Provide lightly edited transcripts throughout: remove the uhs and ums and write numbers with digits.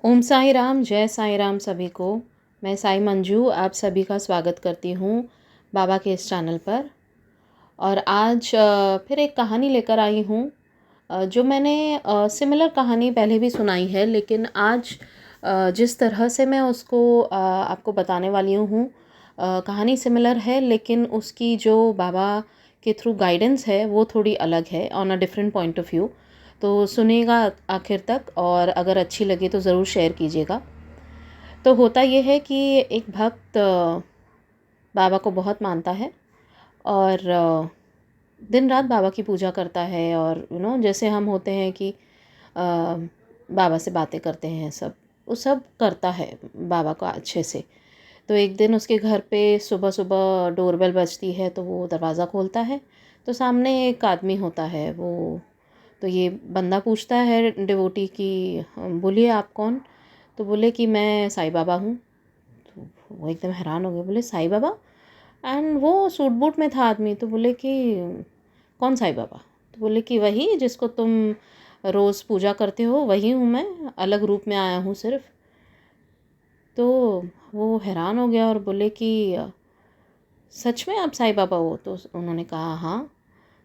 ओम साई राम, जय साई राम सभी को। मैं साई मंजू आप सभी का स्वागत करती हूँ बाबा के इस चैनल पर। और आज फिर एक कहानी लेकर आई हूँ जो मैंने सिमिलर कहानी पहले भी सुनाई है, लेकिन आज जिस तरह से मैं उसको आपको बताने वाली हूँ, कहानी सिमिलर है लेकिन उसकी जो बाबा के थ्रू गाइडेंस है वो थोड़ी अलग है, on a different point of view. तो सुनिएगा आखिर तक, और अगर अच्छी लगे तो ज़रूर शेयर कीजिएगा। तो होता ये है कि एक भक्त बाबा को बहुत मानता है और दिन रात बाबा की पूजा करता है। और जैसे हम होते हैं कि बाबा से बातें करते हैं, सब वो सब करता है बाबा को अच्छे से। तो एक दिन उसके घर पे सुबह सुबह डोरबेल बजती है, तो वो दरवाज़ा खोलता है। तो सामने एक आदमी होता है। वो तो ये बंदा पूछता है डिवोटी की, बोलिए आप कौन? तो बोले कि मैं साईं बाबा हूँ। तो वो एकदम हैरान हो गए, बोले साईं बाबा? एंड वो सूट बूट में था आदमी। तो बोले कि कौन साईं बाबा? तो बोले कि वही जिसको तुम रोज़ पूजा करते हो, वही हूँ मैं, अलग रूप में आया हूँ सिर्फ। तो वो हैरान हो गया और बोले कि सच में आप साईं बाबा हो? तो उन्होंने कहा हाँ।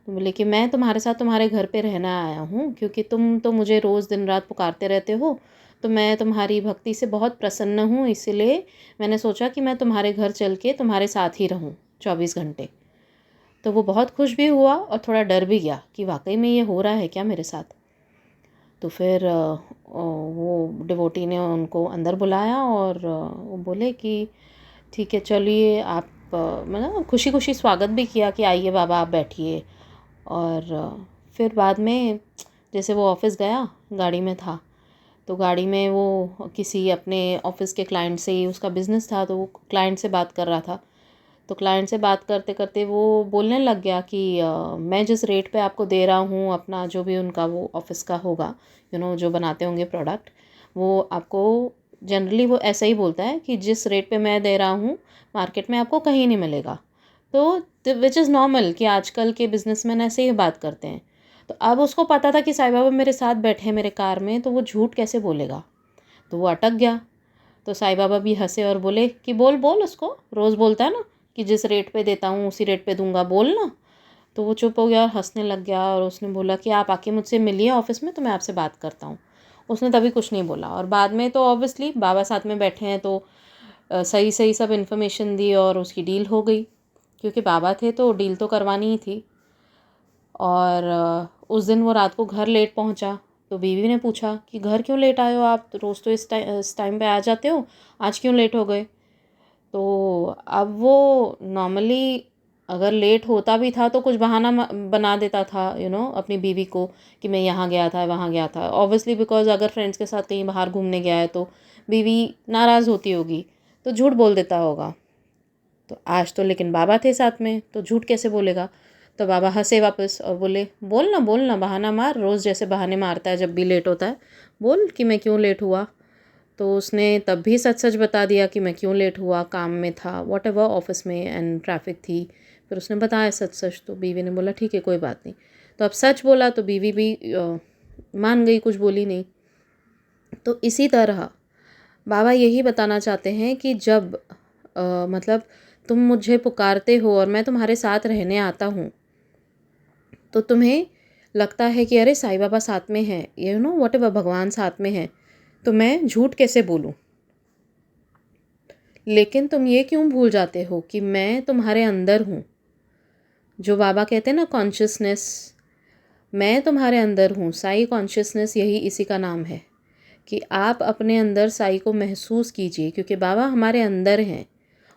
तो बोले कि मैं तुम्हारे साथ तुम्हारे घर पे रहना आया हूँ, क्योंकि तुम तो मुझे रोज़ दिन रात पुकारते रहते हो। तो मैं तुम्हारी भक्ति से बहुत प्रसन्न हूँ, इसलिए मैंने सोचा कि मैं तुम्हारे घर चल के तुम्हारे साथ ही रहूँ 24 घंटे। तो वो बहुत खुश भी हुआ और थोड़ा डर भी गया कि वाकई में ये हो रहा है क्या मेरे साथ। तो फिर वो डिवोटी ने उनको अंदर बुलाया और वो बोले कि ठीक है चलिए आप, मतलब खुशी खुशी स्वागत भी किया कि आइए बाबा आप बैठिए। और फिर बाद में जैसे वो ऑफ़िस गया, गाड़ी में था, तो गाड़ी में वो किसी अपने ऑफ़िस के क्लाइंट से ही, उसका बिज़नेस था तो वो क्लाइंट से बात कर रहा था। तो क्लाइंट से बात करते करते वो बोलने लग गया कि मैं जिस रेट पे आपको दे रहा हूँ अपना, जो भी उनका वो ऑफ़िस का होगा, जो बनाते होंगे प्रोडक्ट, वो आपको जनरली वो ऐसा ही बोलता है कि जिस रेट पे मैं दे रहा हूँ मार्केट में आपको कहीं नहीं मिलेगा। तो विच इज़ नॉर्मल कि आजकल के बिजनेसमैन ऐसे ही बात करते हैं। तो अब उसको पता था कि साईं बाबा मेरे साथ बैठे हैं मेरे कार में, तो वो झूठ कैसे बोलेगा। तो वो अटक गया। तो साईं बाबा भी हंसे और बोले कि बोल बोल, उसको रोज़ बोलता है ना कि जिस रेट पे देता हूँ उसी रेट पे दूंगा, बोल ना। तो वो चुप हो गया और हंसने लग गया, और उसने बोला कि आप आके मुझसे मिलिए ऑफिस में, तो मैं आपसे बात करता हूँ। उसने तभी कुछ नहीं बोला। और बाद में तो ऑब्वियसली बाबा साथ में बैठे हैं तो सही सही सब इन्फॉर्मेशन दी और उसकी डील हो गई, क्योंकि बाबा थे तो डील तो करवानी ही थी। और उस दिन वो रात को घर लेट पहुंचा। तो बीवी ने पूछा कि घर क्यों लेट आए हो आप, तो रोज़ तो इस टाइम पे आ जाते हो, आज क्यों लेट हो गए? तो अब वो नॉर्मली अगर लेट होता भी था तो कुछ बहाना बना देता था, अपनी बीवी को, कि मैं यहाँ गया था वहाँ गया था। ऑब्वियसली बिकॉज अगर फ्रेंड्स के साथ कहीं बाहर घूमने गया है तो बीवी नाराज़ होती होगी, तो झूठ बोल देता होगा। तो आज तो लेकिन बाबा थे साथ में, तो झूठ कैसे बोलेगा। तो बाबा हंसे वापस और बोले बोल ना बहाना मार, रोज़ जैसे बहाने मारता है जब भी लेट होता है, बोल कि मैं क्यों लेट हुआ। तो उसने तब भी सच सच बता दिया कि मैं क्यों लेट हुआ, काम में था, वॉट एवर, ऑफिस में एंड ट्रैफिक थी। फिर उसने बताया सच सच। तो बीवी ने बोला ठीक है कोई बात नहीं। तो अब सच बोला तो बीवी भी मान गई, कुछ बोली नहीं। तो इसी तरह बाबा यही बताना चाहते हैं कि जब मतलब तुम मुझे पुकारते हो और मैं तुम्हारे साथ रहने आता हूँ, तो तुम्हें लगता है कि अरे साईं बाबा साथ में है, वॉट एवर, भगवान साथ में है, तो मैं झूठ कैसे बोलूँ। लेकिन तुम ये क्यों भूल जाते हो कि मैं तुम्हारे अंदर हूँ। जो बाबा कहते हैं ना कॉन्शियसनेस, मैं तुम्हारे अंदर हूँ। साई कॉन्शियसनेस, यही इसी का नाम है कि आप अपने अंदर साई को महसूस कीजिए, क्योंकि बाबा हमारे अंदर हैं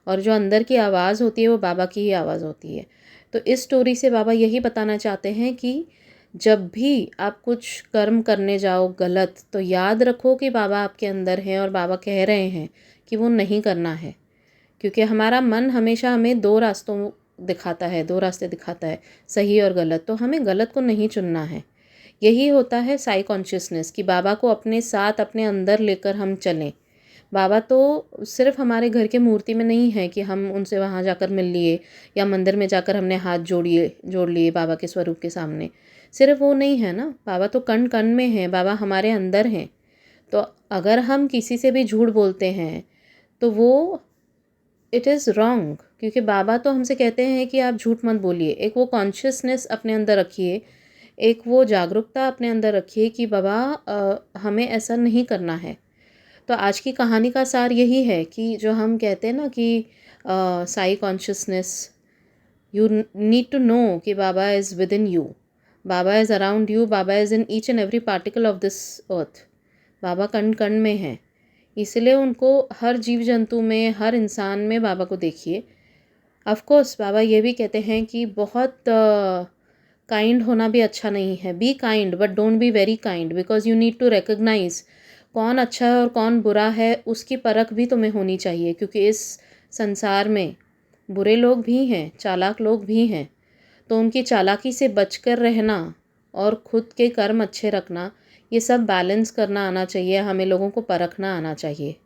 और जो अंदर की आवाज़ होती है वो बाबा की ही आवाज़ होती है। तो इस स्टोरी से बाबा यही बताना चाहते हैं कि जब भी आप कुछ कर्म करने जाओ गलत, तो याद रखो कि बाबा आपके अंदर हैं और बाबा कह रहे हैं कि वो नहीं करना है। क्योंकि हमारा मन हमेशा हमें दो रास्तों दिखाता है, दो रास्ते दिखाता है, सही और गलत। तो हमें गलत को नहीं चुनना है। यही होता है साई कॉन्शियसनेस, कि बाबा को अपने साथ अपने अंदर लेकर हम चलें। बाबा तो सिर्फ हमारे घर के मूर्ति में नहीं है कि हम उनसे वहाँ जाकर मिल लिए, या मंदिर में जाकर हमने हाथ जोड़ लिए बाबा के स्वरूप के सामने। सिर्फ वो नहीं है ना, बाबा तो कण कण में है, बाबा हमारे अंदर हैं। तो अगर हम किसी से भी झूठ बोलते हैं तो वो इट इज़ रॉन्ग, क्योंकि बाबा तो हमसे कहते हैं कि आप झूठ मत बोलिए। एक वो कॉन्शियसनेस अपने अंदर रखिए, एक वो जागरूकता अपने अंदर रखिए कि बाबा हमें ऐसा नहीं करना है। तो आज की कहानी का सार यही है कि जो हम कहते हैं ना कि Sai consciousness, you need to know कि Baba is within you, Baba is around you, Baba is in each and every particle of this earth. Baba कण कण में हैं, इसलिए उनको हर जीव जंतु में, हर इंसान में बाबा को देखिए। ऑफ कोर्स बाबा ये भी कहते हैं कि बहुत काइंड होना भी अच्छा नहीं है। Be kind but don't be very kind, because you need to recognise कौन अच्छा है और कौन बुरा है, उसकी परख भी तुम्हें होनी चाहिए। क्योंकि इस संसार में बुरे लोग भी हैं, चालाक लोग भी हैं। तो उनकी चालाकी से बचकर रहना और खुद के कर्म अच्छे रखना, ये सब बैलेंस करना आना चाहिए। हमें लोगों को परखना आना चाहिए।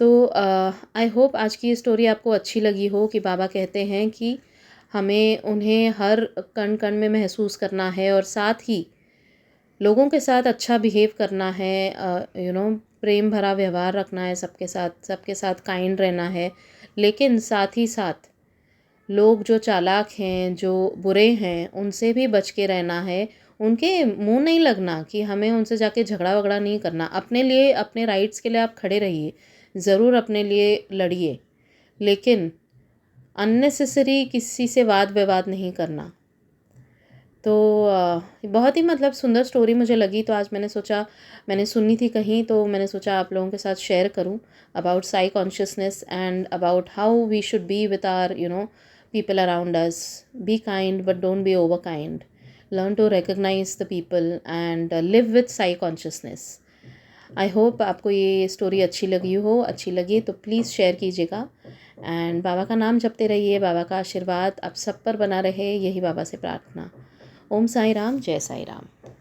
तो आई होप आज की स्टोरी आपको अच्छी लगी हो कि बाबा कहते हैं कि हमें उन्हें हर कण कण में महसूस करना है और साथ ही लोगों के साथ अच्छा बिहेव करना है, प्रेम भरा व्यवहार रखना है सबके साथ काइंड रहना है। लेकिन साथ ही साथ लोग जो चालाक हैं, जो बुरे हैं, उनसे भी बच के रहना है। उनके मुंह नहीं लगना कि हमें उनसे जाके झगड़ा वगड़ा नहीं करना। अपने लिए, अपने राइट्स के लिए आप खड़े रहिए, ज़रूर अपने लिए लड़िए, लेकिन अननेसेसरी किसी से वाद विवाद नहीं करना। तो बहुत ही मतलब सुंदर स्टोरी मुझे लगी, तो आज मैंने सोचा, मैंने सुनी थी कहीं, तो मैंने सोचा आप लोगों के साथ शेयर करूं about Sai consciousness and about how we should be with our people around us. Be kind but don't be over kind. Learn to recognize the people and live with Sai consciousness. I hope आपको ये story अच्छी लगी हो। अच्छी लगी तो please share कीजिएगा and बाबा का नाम जपते रहिए। बाबा का आशीर्वाद आप सब पर बना रहे, यही बाबा से प्रार्थना। ओम साई राम, जय साई राम।